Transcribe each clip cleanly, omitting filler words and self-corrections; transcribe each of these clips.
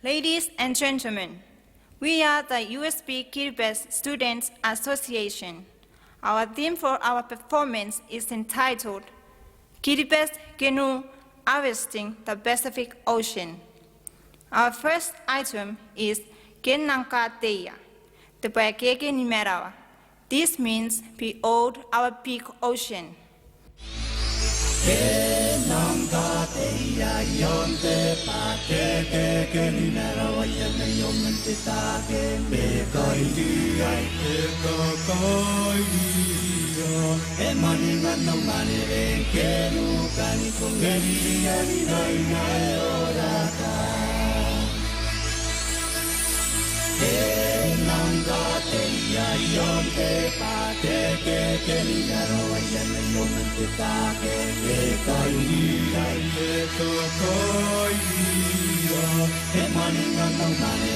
Ladies and gentlemen, we are the USP Kiribati Students Association. Our theme for our performance is entitled Kiribati Canoe Harvesting the Pacific Ocean. Our first item is Kenankateya, the Paikeke Nimerawa. This means behold our big ocean. Kenankateya yonte pakeke nimerawa yene yonte take bekaidea bekaidea emani ngano mani kenu kani kongeli yani nai nai oraka Kenankateya yonte pakeke nimerawa yene yonte take bekaidea bekaidea emani ngano mani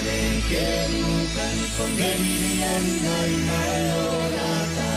kenu kani kongeli yani nai nai oraka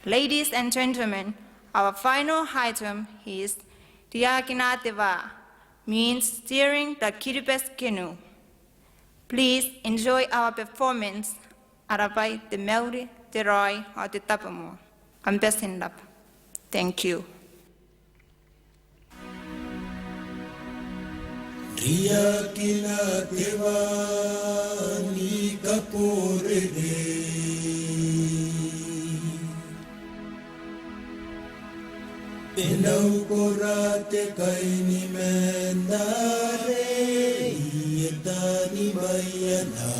Ladies and gentlemen, our final item is Tiakina Deva, means steering the Kiribati canoe. Please enjoy our performance, Arabai de Mauri, de Roy, or de Tapamo. I'm best in love. Thank you. Tiakina Deva, ni kapore Pinau korate kaini mendare yetani bayana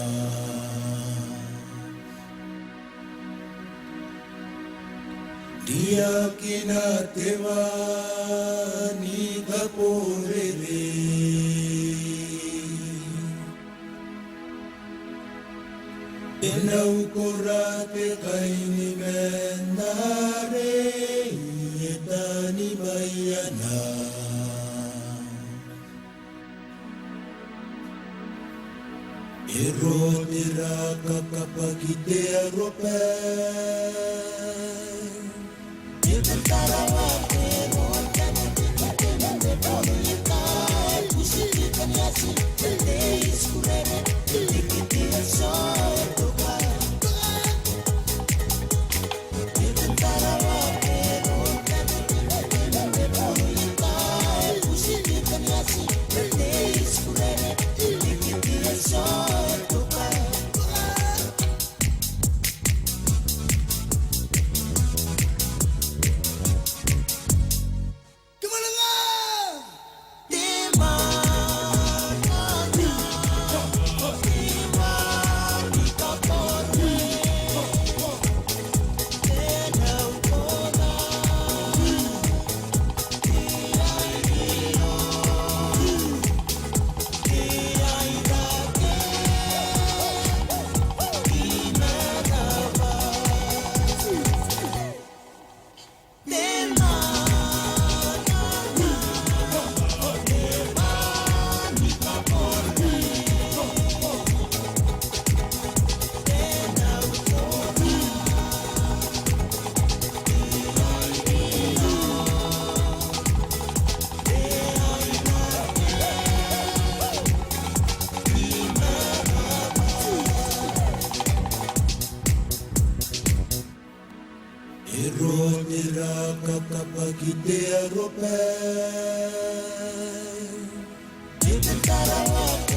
Dia kina tewa ni kapore Pinau korate kaini mendare Yetani bayana Ero tira kakapagite arope Yetantara wate Rotana tikatena Nebolo yekai Kusiri kanyasi Telde iskurene Tikiti asotoka Yetantara wate Ronira kakapagite arope. Yekutara wape.